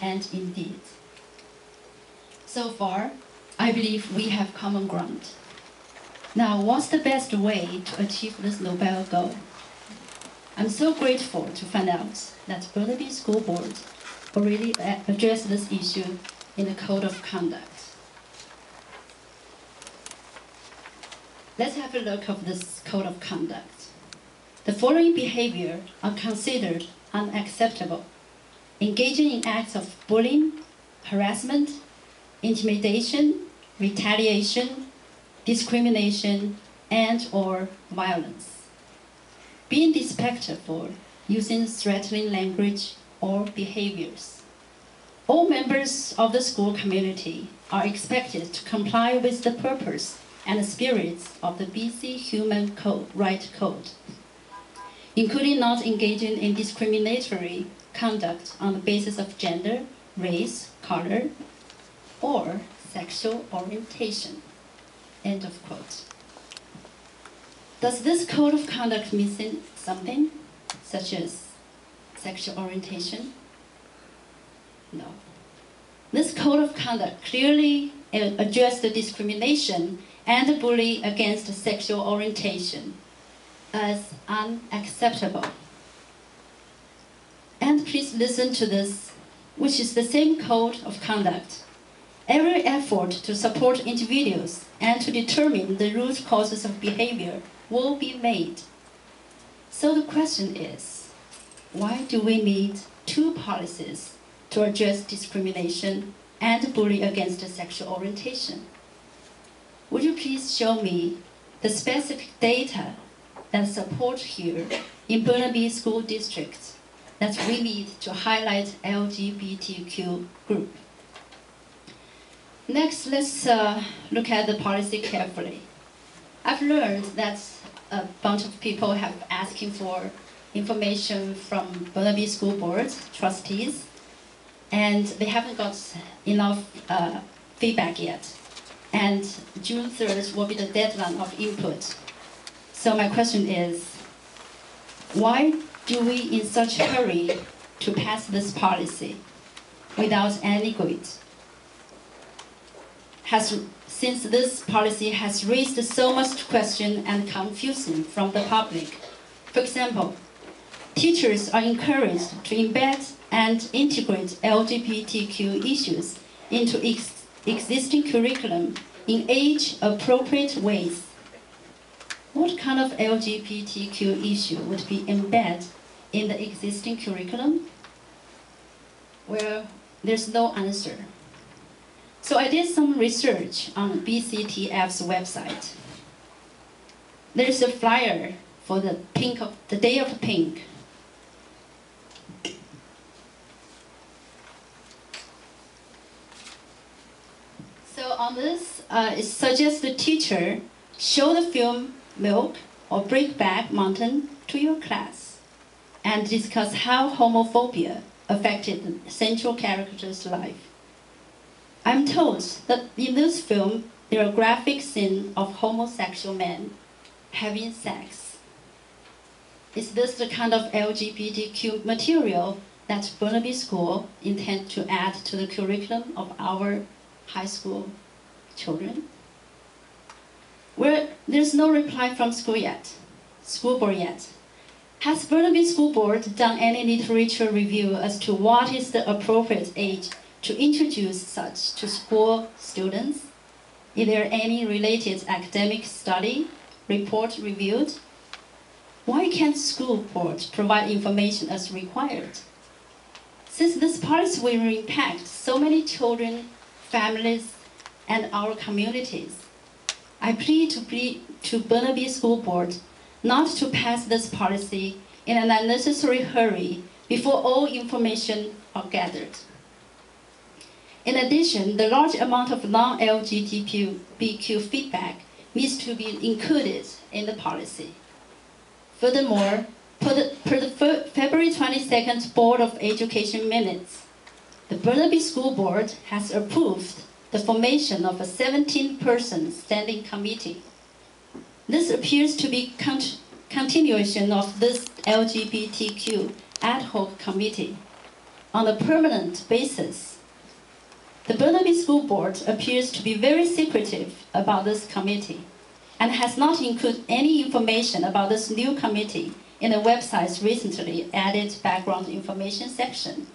and in deed. So far, I believe we have common ground. Now, what's the best way to achieve this noble goal? I'm so grateful to find out that Burnaby School Board already addressed this issue in the Code of Conduct. Let's have a look at this Code of Conduct. The following behavior are considered unacceptable: engaging in acts of bullying, harassment, intimidation, retaliation, discrimination, and/or violence. Being disrespectful, using threatening language or behaviors. All members of the school community are expected to comply with the purpose and the spirit of the BC Human Rights Code, including not engaging in discriminatory conduct on the basis of gender, race, color, or sexual orientation. End of quote. Does this code of conduct mean something, such as sexual orientation? No. This code of conduct clearly addresses the discrimination and the bullying against sexual orientation as unacceptable. And please listen to this, which is the same code of conduct. Every effort to support individuals and to determine the root causes of behavior will be made. So the question is, why do we need two policies to address discrimination and bullying against sexual orientation? Would you please show me the specific data that support here in Burnaby School District that we need to highlight LGBTQ group? Next, let's look at the policy carefully. I've learned that a bunch of people have asking for information from Burnaby School Board trustees, and they haven't got enough feedback yet. And June 3rd will be the deadline of input. So my question is, why do we in such a hurry to pass this policy without any grid? Since this policy has raised so much question and confusion from the public. For example, teachers are encouraged to embed and integrate LGBTQ issues into existing curriculum in age-appropriate ways. What kind of LGBTQ issue would be embedded in the existing curriculum? Well, there's no answer. So I did some research on BCTF's website. There's a flyer for the Day of Pink. So on this, it suggests the teacher show the film Milk or Breakback Mountain to your class and discuss how homophobia affected the central character's life. I'm told that in this film, there are graphic scenes of homosexual men having sex. Is this the kind of LGBTQ material that Burnaby School intends to add to the curriculum of our high school children? Well, there's no reply from school board yet. Has Burnaby School Board done any literature review as to what is the appropriate age to introduce such to school students? Is there any related academic study report reviewed? Why can't school board provide information as required? Since this policy will impact so many children, families, and our communities, I plead to Burnaby School Board not to pass this policy in an unnecessary hurry before all information are gathered. In addition, the large amount of non-LGBTQ feedback needs to be included in the policy. Furthermore, per the February 22nd Board of Education minutes, the Burnaby School Board has approved the formation of a 17-person standing committee. This appears to be continuation of this LGBTQ ad hoc committee. on a permanent basis. The Burnaby School Board appears to be very secretive about this committee and has not included any information about this new committee in the website's recently added background information section.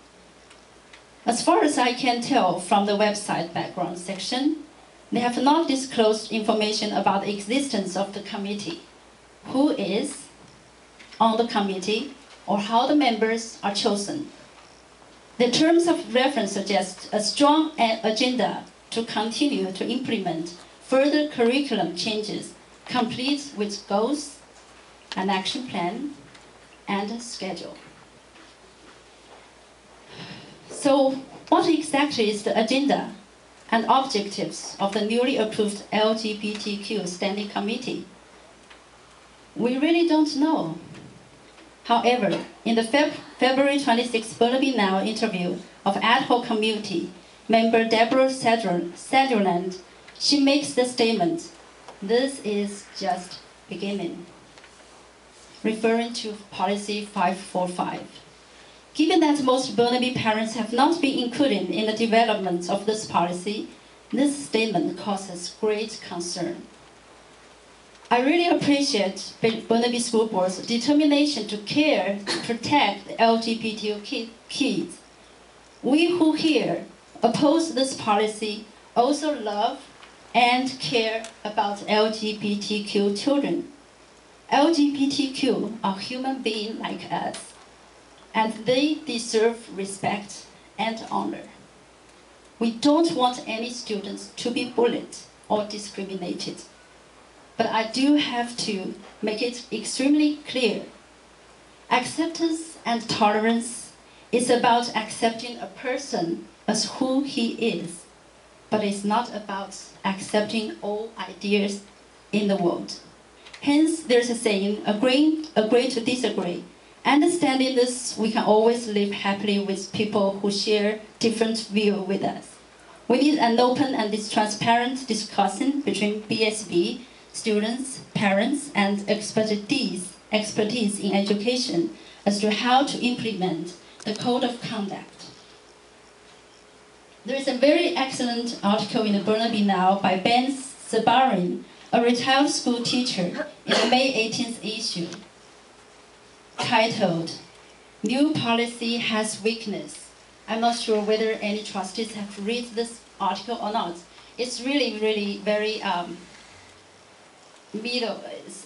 As far as I can tell from the website background section, they have not disclosed information about the existence of the committee, who is on the committee, or how the members are chosen. The terms of reference suggest a strong agenda to continue to implement further curriculum changes, complete with goals, an action plan, and a schedule. So, what exactly is the agenda and objectives of the newly approved LGBTQ Standing Committee? We really don't know. However, in the February 26 Burnaby Now interview of ad hoc committee member Deborah Sutherland, she makes the statement, "This is just beginning," referring to Policy 545. Given that most Burnaby parents have not been included in the development of this policy, this statement causes great concern. I really appreciate Burnaby School Board's determination to care to protect the LGBTQ kids. We who here oppose this policy also love and care about LGBTQ children. LGBTQ are human beings like us, and they deserve respect and honor. We don't want any students to be bullied or discriminated. But I do have to make it extremely clear. Acceptance and tolerance is about accepting a person as who he is, but it's not about accepting all ideas in the world. Hence, there's a saying, agree to disagree. Understanding this, we can always live happily with people who share different views with us. We need an open and transparent discussion between BSB, students, parents, and expertise in education as to how to implement the Code of Conduct. There is a very excellent article in the Burnaby Now by Ben Sabarin, a retired school teacher, in the May 18th issue, titled, "New Policy Has Weakness." I'm not sure whether any trustees have read this article or not. It's really, really very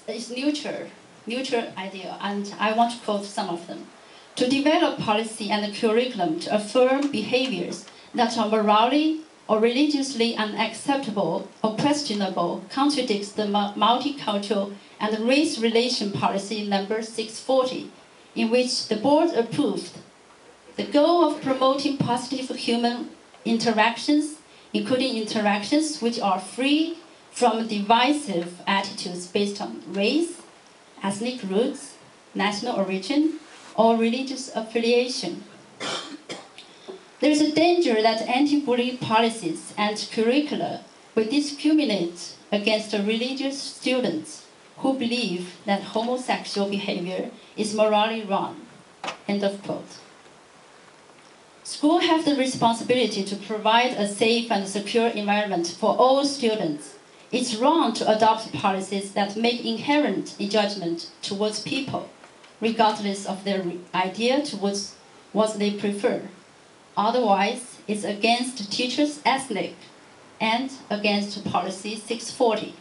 it's neutral idea, and I want to quote some of them. To develop policy and curriculum to affirm behaviors that are morally or religiously unacceptable or questionable contradicts the multicultural and race relation policy number 640, in which the board approved the goal of promoting positive human interactions, including interactions which are free from divisive attitudes based on race, ethnic roots, national origin, or religious affiliation. There is a danger that anti-bullying policies and curricula will discriminate against religious students who believe that homosexual behavior is morally wrong. End of quote. Schools have the responsibility to provide a safe and secure environment for all students. It's wrong to adopt policies that make inherent judgment towards people, regardless of their idea towards what they prefer. Otherwise, it's against teachers' ethic and against Policy 640.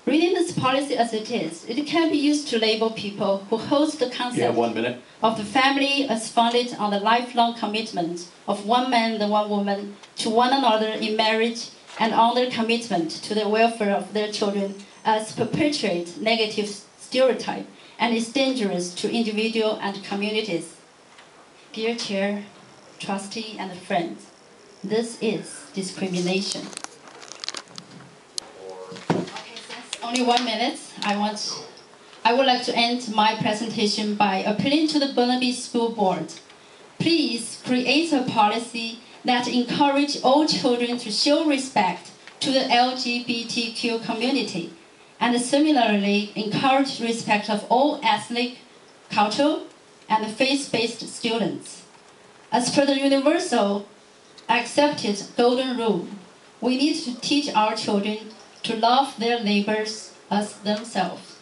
Reading this policy as it is, it can be used to label people who hold the concept of the family as founded on the lifelong commitment of one man and one woman to one another in marriage, and on their commitment to the welfare of their children as perpetuate negative stereotype and is dangerous to individuals and communities. Dear Chair, Trustee, and friends, this is discrimination. Okay, since only 1 minute, I would like to end my presentation by appealing to the Burnaby School Board. Please create a policy that encourage all children to show respect to the LGBTQ community, and similarly encourage respect of all ethnic, cultural, and faith-based students. As per the universal accepted golden rule, we need to teach our children to love their neighbors as themselves.